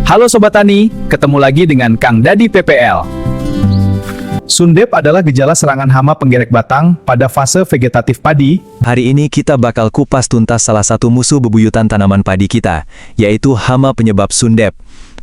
Halo Sobat Tani, ketemu lagi dengan Kang Dadi PPL. Sundep adalah gejala serangan hama penggerek batang pada fase vegetatif padi. Hari ini kita bakal kupas tuntas salah satu musuh bebuyutan tanaman padi kita, yaitu hama penyebab sundep.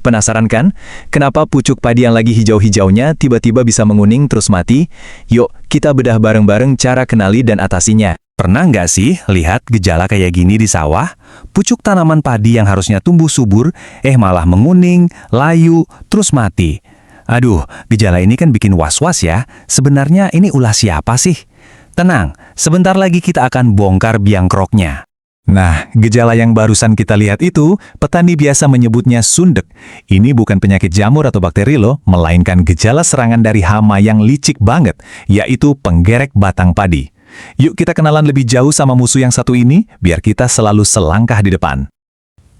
Penasaran kan? Kenapa pucuk padi yang lagi hijau-hijaunya tiba-tiba bisa menguning terus mati? Yuk, kita bedah bareng-bareng cara kenali dan atasinya. Pernah nggak sih lihat gejala kayak gini di sawah? Pucuk tanaman padi yang harusnya tumbuh subur, malah menguning, layu, terus mati. Aduh, gejala ini kan bikin was-was ya. Sebenarnya ini ulah siapa sih? Tenang, sebentar lagi kita akan bongkar biang keroknya. Nah, gejala yang barusan kita lihat itu, petani biasa menyebutnya sundek. Ini bukan penyakit jamur atau bakteri loh, melainkan gejala serangan dari hama yang licik banget, yaitu penggerek batang padi. Yuk kita kenalan lebih jauh sama musuh yang satu ini, biar kita selalu selangkah di depan.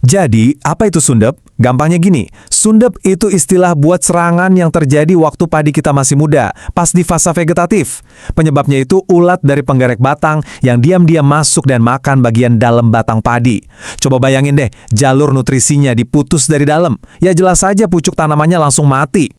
Jadi, apa itu sundep? Gampangnya gini, sundep itu istilah buat serangan yang terjadi waktu padi kita masih muda, pas di fase vegetatif. Penyebabnya itu ulat dari penggerek batang yang diam-diam masuk dan makan bagian dalam batang padi. Coba bayangin deh, jalur nutrisinya diputus dari dalam. Ya jelas saja pucuk tanamannya langsung mati.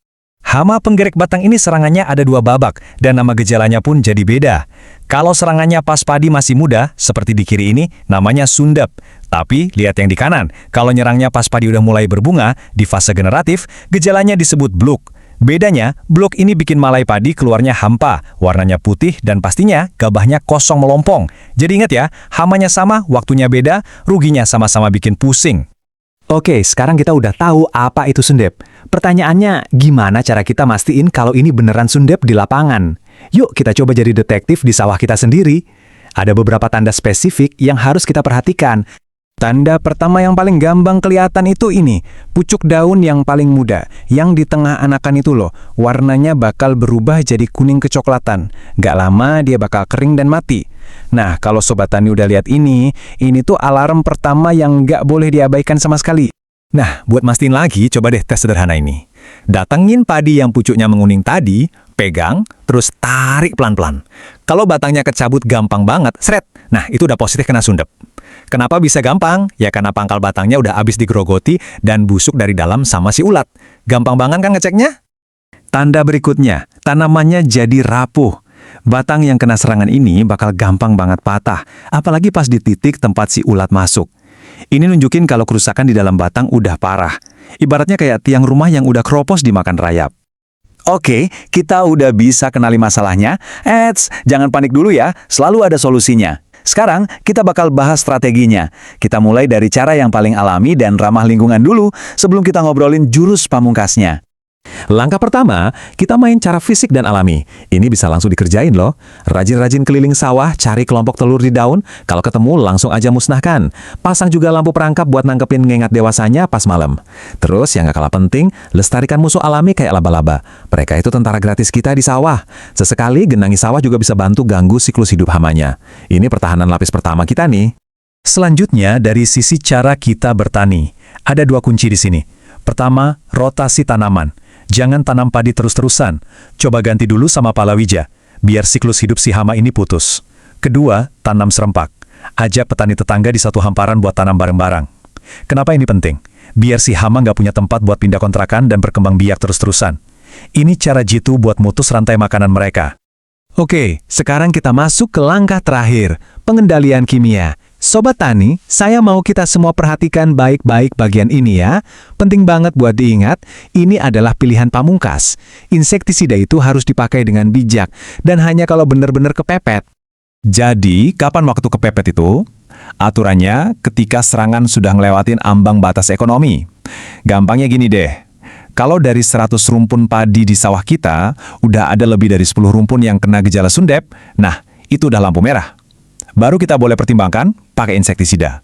Hama penggerek batang ini serangannya ada dua babak, dan nama gejalanya pun jadi beda. Kalau serangannya pas padi masih muda, seperti di kiri ini, namanya sundep. Tapi, lihat yang di kanan, kalau nyerangnya pas padi udah mulai berbunga, di fase generatif, gejalanya disebut bluk. Bedanya, bluk ini bikin malai padi keluarnya hampa, warnanya putih, dan pastinya gabahnya kosong melompong. Jadi ingat ya, hamanya sama, waktunya beda, ruginya sama-sama bikin pusing. Oke, sekarang kita udah tahu apa itu sundep. Pertanyaannya, gimana cara kita mastiin kalau ini beneran sundep di lapangan? Yuk kita coba jadi detektif di sawah kita sendiri. Ada beberapa tanda spesifik yang harus kita perhatikan. Tanda pertama yang paling gampang kelihatan itu ini, pucuk daun yang paling muda, yang di tengah anakan itu loh, warnanya bakal berubah jadi kuning kecoklatan. Gak lama dia bakal kering dan mati. Nah, kalau Sobat Tani udah lihat ini tuh alarm pertama yang gak boleh diabaikan sama sekali. Nah, buat mastiin lagi, coba deh tes sederhana ini. Datengin padi yang pucuknya menguning tadi, pegang, terus tarik pelan-pelan. Kalau batangnya kecabut gampang banget, sret, nah itu udah positif kena sundep. Kenapa bisa gampang? Ya karena pangkal batangnya udah habis digerogoti dan busuk dari dalam sama si ulat. Gampang banget kan ngeceknya? Tanda berikutnya, tanamannya jadi rapuh. Batang yang kena serangan ini bakal gampang banget patah, apalagi pas di titik tempat si ulat masuk. Ini nunjukin kalau kerusakan di dalam batang udah parah. Ibaratnya kayak tiang rumah yang udah keropos dimakan rayap. Oke, kita udah bisa kenali masalahnya. Jangan panik dulu ya, selalu ada solusinya. Sekarang, kita bakal bahas strateginya. Kita mulai dari cara yang paling alami dan ramah lingkungan dulu sebelum kita ngobrolin jurus pamungkasnya. Langkah pertama, kita main cara fisik dan alami. Ini bisa langsung dikerjain loh. Rajin-rajin keliling sawah, cari kelompok telur di daun. Kalau ketemu, langsung aja musnahkan. Pasang juga lampu perangkap buat nangkepin ngengat dewasanya pas malam. Terus, yang gak kalah penting, lestarikan musuh alami kayak laba-laba. Mereka itu tentara gratis kita di sawah. Sesekali, genangi sawah juga bisa bantu ganggu siklus hidup hamanya. Ini pertahanan lapis pertama kita nih. Selanjutnya, dari sisi cara kita bertani. Ada dua kunci di sini. Pertama, rotasi tanaman. Jangan tanam padi terus-terusan. Coba ganti dulu sama palawija, biar siklus hidup si hama ini putus. Kedua, tanam serempak. Ajak petani tetangga di satu hamparan buat tanam bareng-bareng. Kenapa ini penting? Biar si hama nggak punya tempat buat pindah kontrakan dan berkembang biak terus-terusan. Ini cara jitu buat mutus rantai makanan mereka. Oke, sekarang kita masuk ke langkah terakhir, pengendalian kimia. Sobat Tani, saya mau kita semua perhatikan baik-baik bagian ini ya. Penting banget buat diingat, ini adalah pilihan pamungkas. Insektisida itu harus dipakai dengan bijak, dan hanya kalau benar-benar kepepet. Jadi, kapan waktu kepepet itu? Aturannya, ketika serangan sudah ngelewatin ambang batas ekonomi. Gampangnya gini deh. Kalau dari 100 rumpun padi di sawah kita, udah ada lebih dari 10 rumpun yang kena gejala sundep, nah, itu udah lampu merah. Baru kita boleh pertimbangkan pakai insektisida.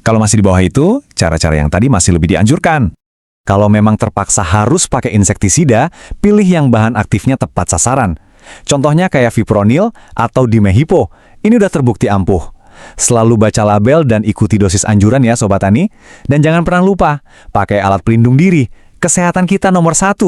Kalau masih di bawah itu, cara-cara yang tadi masih lebih dianjurkan. Kalau memang terpaksa harus pakai insektisida, pilih yang bahan aktifnya tepat sasaran. Contohnya kayak fipronil atau dimehipo. Ini udah terbukti ampuh. Selalu baca label dan ikuti dosis anjuran ya Sobat Tani. Dan jangan pernah lupa, pakai alat pelindung diri. Kesehatan kita nomor 1.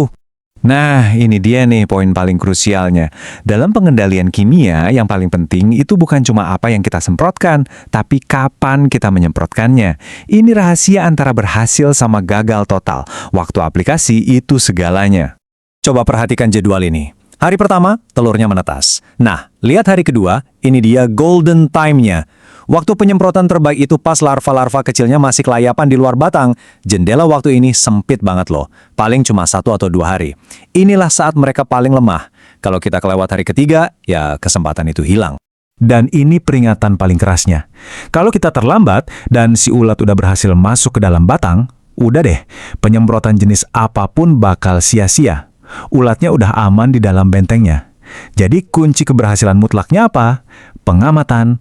Nah, ini dia nih poin paling krusialnya. Dalam pengendalian kimia, yang paling penting itu bukan cuma apa yang kita semprotkan, tapi kapan kita menyemprotkannya. Ini rahasia antara berhasil sama gagal total. Waktu aplikasi itu segalanya. Coba perhatikan jadwal ini. Hari pertama, telurnya menetas. Nah, lihat hari kedua, ini dia golden time-nya. Waktu penyemprotan terbaik itu pas larva-larva kecilnya masih kelayapan di luar batang. Jendela waktu ini sempit banget loh. Paling cuma 1 atau 2 hari. Inilah saat mereka paling lemah. Kalau kita kelewat hari ketiga, ya kesempatan itu hilang. Dan ini peringatan paling kerasnya. Kalau kita terlambat dan si ulat udah berhasil masuk ke dalam batang, udah deh, penyemprotan jenis apapun bakal sia-sia. Ulatnya udah aman di dalam bentengnya. Jadi kunci keberhasilan mutlaknya apa? Pengamatan,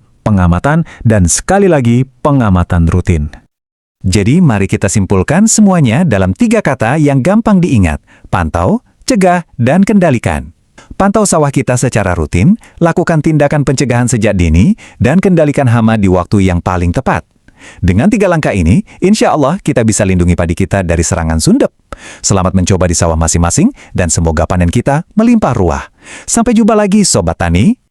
dan sekali lagi pengamatan rutin. Jadi mari kita simpulkan semuanya dalam 3 kata yang gampang diingat. Pantau, cegah, dan kendalikan. Pantau sawah kita secara rutin, lakukan tindakan pencegahan sejak dini, dan kendalikan hama di waktu yang paling tepat. Dengan 3 langkah ini, insya Allah kita bisa lindungi padi kita dari serangan sundep. Selamat mencoba di sawah masing-masing, dan semoga panen kita melimpah ruah. Sampai jumpa lagi Sobat Tani.